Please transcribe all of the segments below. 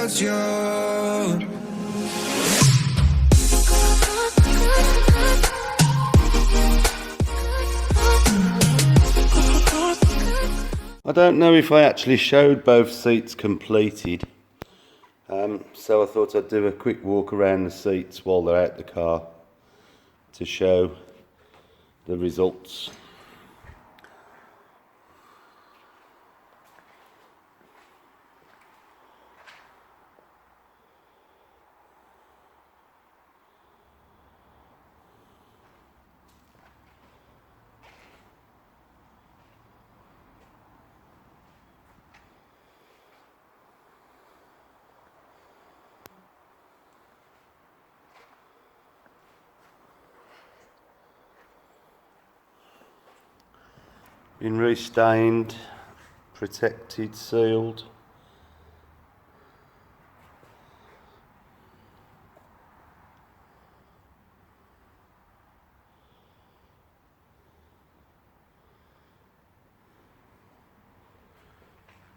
without you. I don't know if I actually showed both seats completed, so I thought I'd do a quick walk around the seats while they're out the car to show the results. Been restained, protected, sealed.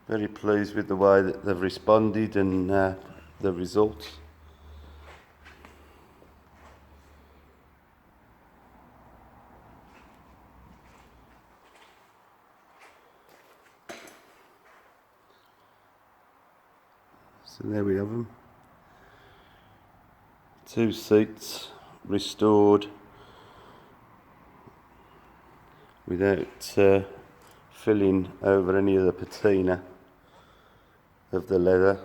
Very pleased with the way that they've responded and the results. So there we have them. 2 seats restored without filling over any of the patina of the leather.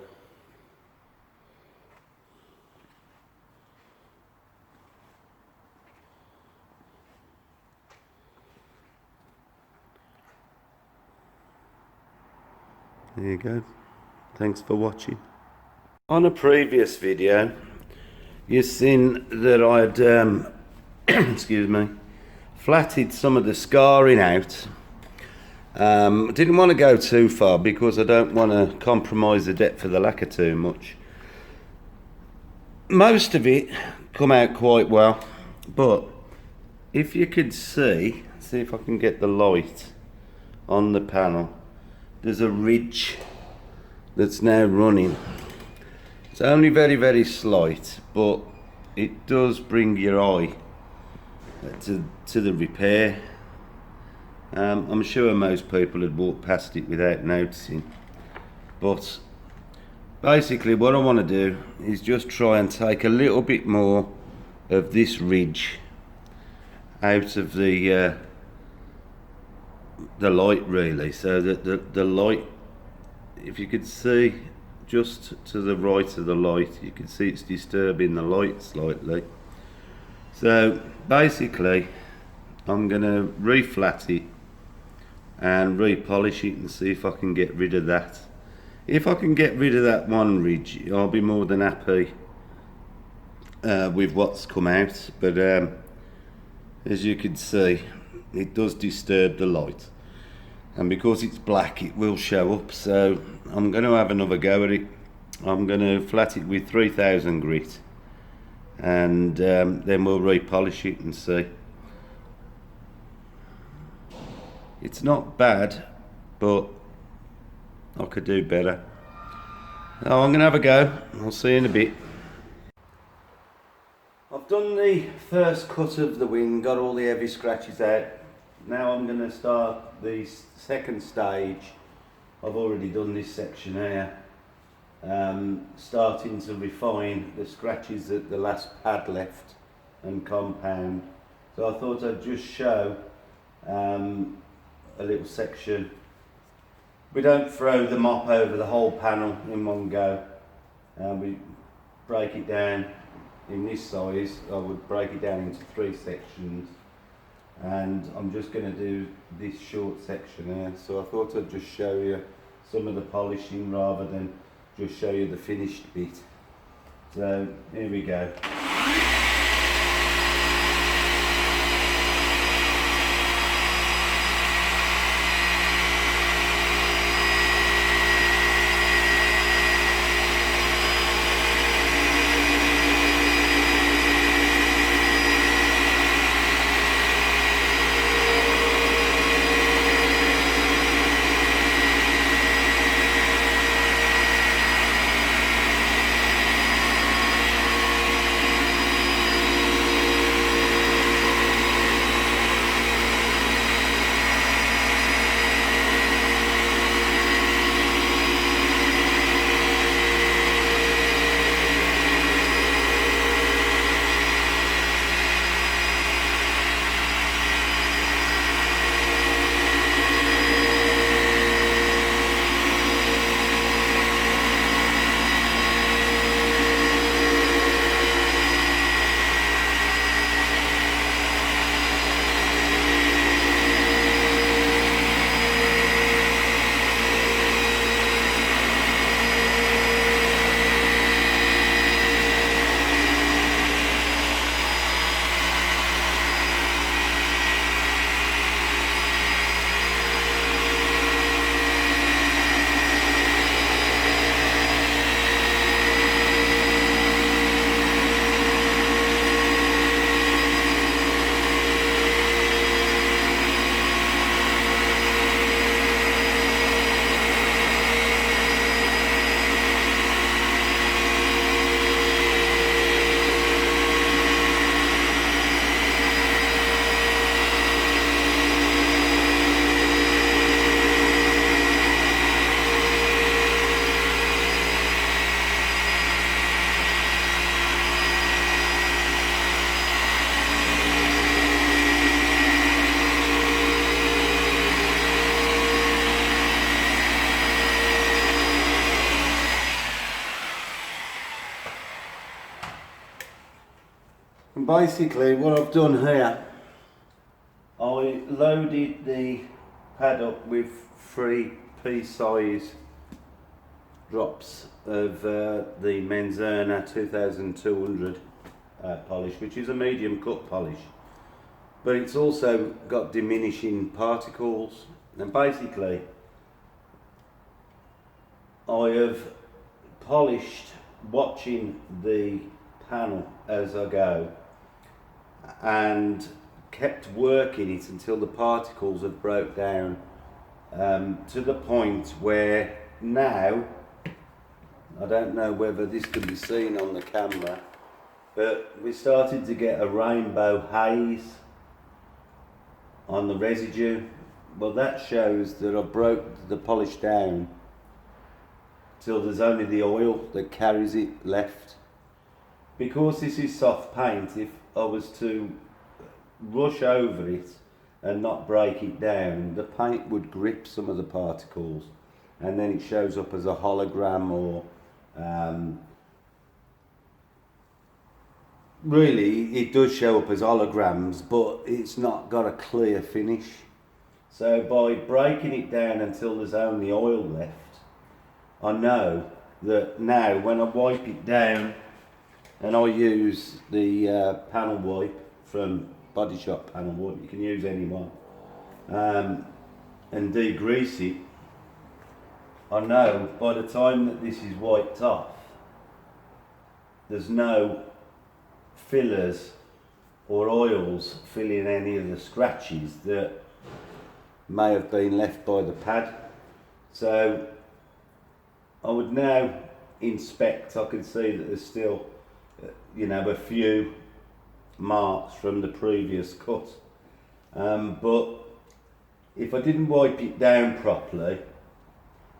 There you go. Thanks for watching. On a previous video, you've seen that I'd, excuse me, flatted some of the scarring out. Didn't want to go too far because I don't want to compromise the depth of the lacquer too much. Most of it come out quite well, but if you could see if I can get the light on the panel, there's a ridge that's now running. It's only very, very slight, but it does bring your eye to the repair. I'm sure most people had walked past it without noticing, but basically what I want to do is just try and take a little bit more of this ridge out of the light, really, so that the light, if you could see just to the right of the light, you can see it's disturbing the light slightly. So basically I'm going to reflat it and repolish it and see if I can get rid of that. If I can get rid of that one ridge, I'll be more than happy with what's come out, but as you can see, it does disturb the light, and because it's black it will show up, so I'm going to have another go at it. I'm going to flat it with 3000 grit and then we'll repolish it and see. It's not bad, but I could do better. Oh, I'm going to have a go. I'll see you in a bit. I've done the first cut of the wing, got all the heavy scratches out. Now I'm going to start the second stage. I've already done this section here, starting to refine the scratches at the last pad left and compound. So I thought I'd just show a little section. We don't throw the mop over the whole panel in one go. We break it down. In this size, I would break it down into 3 sections, and I'm just going to do this short section here. So I thought I'd just show you some of the polishing rather than just show you the finished bit. So here we go. And basically what I've done here, I loaded the pad up with 3 pea-size drops of the Menzerna 2200 polish, which is a medium cut polish, but it's also got diminishing particles. And basically I have polished watching the panel as I go and kept working it until the particles have broke down to the point where now, I don't know whether this can be seen on the camera, but we started to get a rainbow haze on the residue. Well, that shows that I broke the polish down till there's only the oil that carries it left. Because this is soft paint, if I was to rush over it and not break it down, the paint would grip some of the particles and then it shows up as a hologram, or really it does show up as holograms, but it's not got a clear finish. So by breaking it down until there's only oil left, I know that now when I wipe it down, and I use the panel wipe from Body Shop panel wipe, you can use any one, and degrease it, I know by the time that this is wiped off, there's no fillers or oils filling any of the scratches that may have been left by the pad. So I would now inspect. I can see that there's still a few marks from the previous cut, but if I didn't wipe it down properly,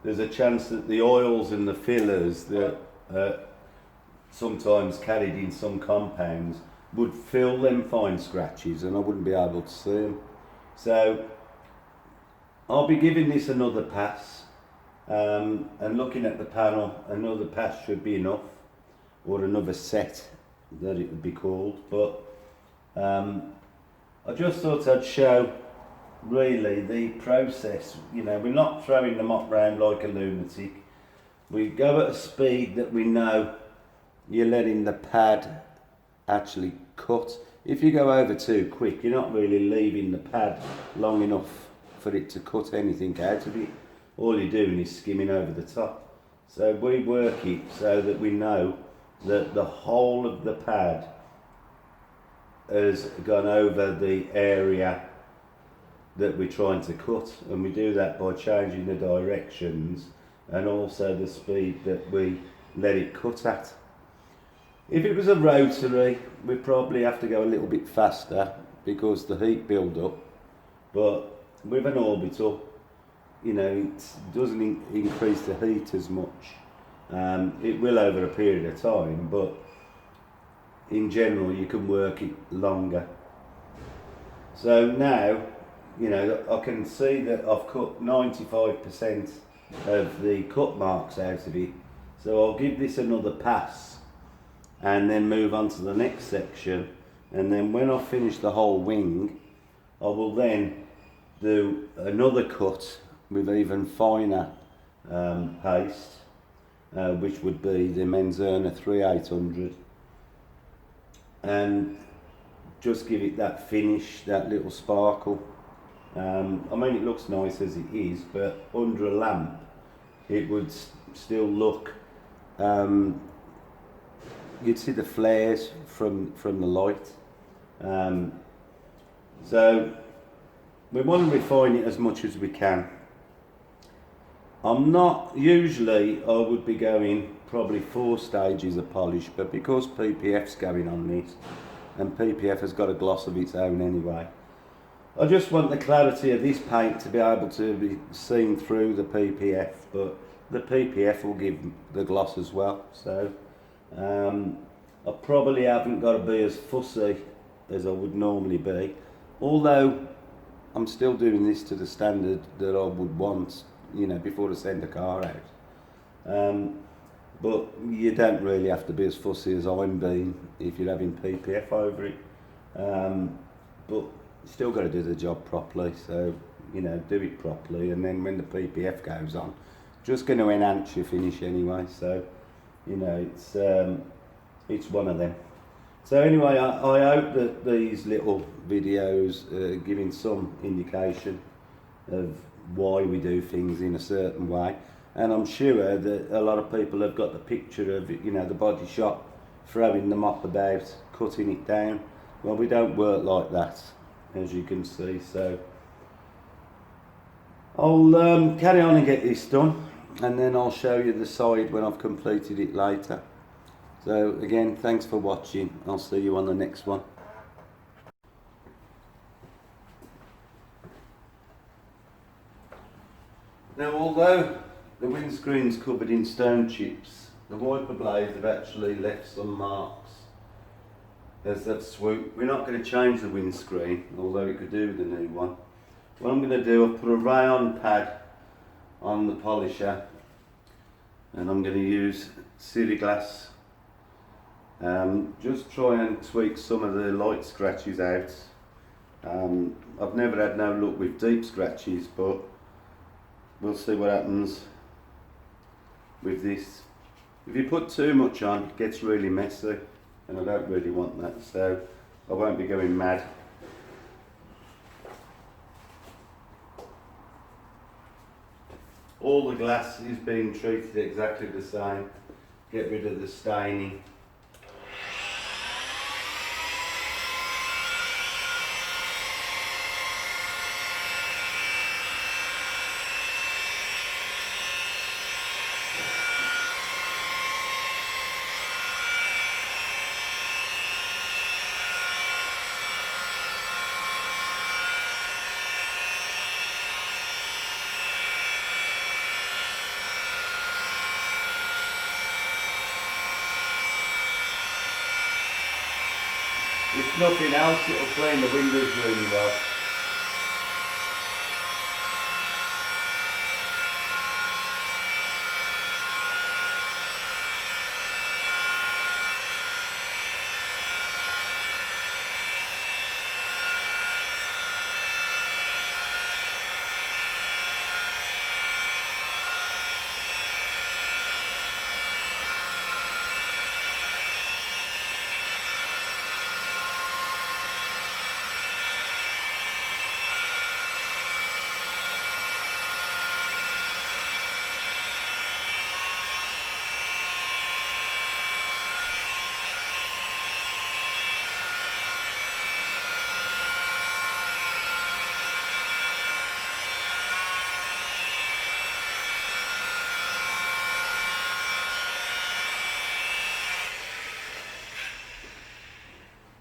there's a chance that the oils and the fillers that sometimes carried in some compounds would fill them fine scratches and I wouldn't be able to see them. So I'll be giving this another pass, and looking at the panel, another pass should be enough, or another set that it would be called. But I just thought I'd show really the process. We're not throwing the mop round like a lunatic. We go at a speed that we know you're letting the pad actually cut. If you go over too quick, you're not really leaving the pad long enough for it to cut anything out of it. All you're doing is skimming over the top. So we work it so that we know that the whole of the pad has gone over the area that we're trying to cut, and we do that by changing the directions and also the speed that we let it cut at. If it was a rotary, we'd probably have to go a little bit faster because the heat build up, but with an orbital, it doesn't increase the heat as much. It will over a period of time, but in general you can work it longer. So now, I can see that I've cut 95% of the cut marks out of it. So I'll give this another pass and then move on to the next section. And then when I finish the whole wing, I will then do another cut with even finer paste, which would be the Menzerna 3800, and just give it that finish, that little sparkle. It looks nice as it is, but under a lamp it would still look, you'd see the flares from the light. So we want to refine it as much as we can. Usually I would be going probably 4 stages of polish, but because PPF's going on this, and PPF has got a gloss of its own anyway, I just want the clarity of this paint to be able to be seen through the PPF, but the PPF will give the gloss as well. So I probably haven't got to be as fussy as I would normally be, although I'm still doing this to the standard that I would want, before I send a car out. but you don't really have to be as fussy as I'm being if you're having PPF over it. But you still got to do the job properly, so you know, do it properly, and then when the PPF goes on, just going to enhance your finish anyway. So you know, it's one of them. So anyway, I hope that these little videos are giving some indication of why we do things in a certain way, and I'm sure that a lot of people have got the picture of, you know, the body shop throwing the mop about, cutting it down. Well, we don't work like that, as you can see. So I'll carry on and get this done, and then I'll show you the side when I've completed it later. So again, thanks for watching. I'll see you on the next one. Now, although the windscreen's covered in stone chips, the wiper blades have actually left some marks as they've swooped. We're not going to change the windscreen, although we could do with the new one. What I'm going to do, I've put a rayon pad on the polisher, and I'm going to use Glass. Just try and tweak some of the light scratches out. I've never had no luck with deep scratches, but we'll see what happens with this. If you put too much on, it gets really messy, and I don't really want that, so I won't be going mad. All the glass is being treated exactly the same. Get rid of the staining. If nothing else, it'll clean the windows really well.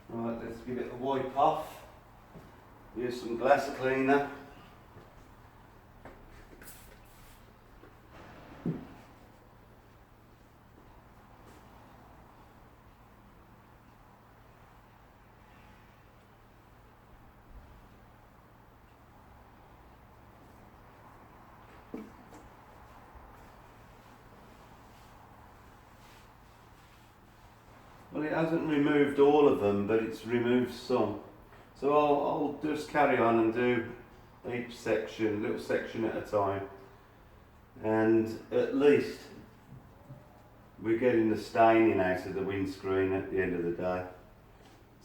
Right, let's give it a wipe off. Use some glass cleaner. Well, it hasn't removed all of them, but it's removed some. So I'll just carry on and do each section, little section at a time. And at least we're getting the staining out of the windscreen at the end of the day.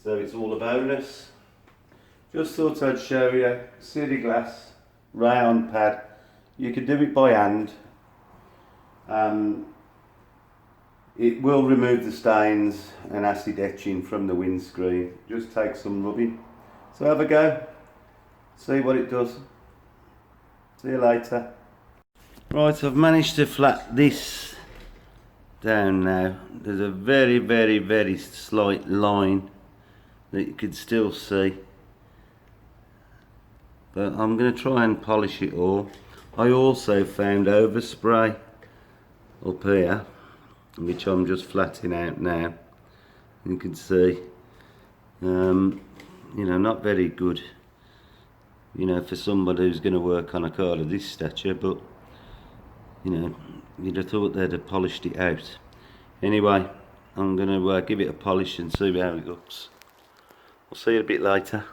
So it's all a bonus. Just thought I'd show you Glass rayon pad. You could do it by hand. It will remove the stains and acid etching from the windscreen. Just take some rubbing. So have a go, see what it does. See you later. Right, I've managed to flat this down now. There's a very, very, very slight line that you can still see. But I'm going to try and polish it all. I also found overspray up here, which I'm just flattening out now. You can see, you know, not very good, you know, for somebody who's going to work on a car of this stature, but, you know, you'd have thought they'd have polished it out. Anyway, I'm going to give it a polish and see how it looks. I'll see you a bit later.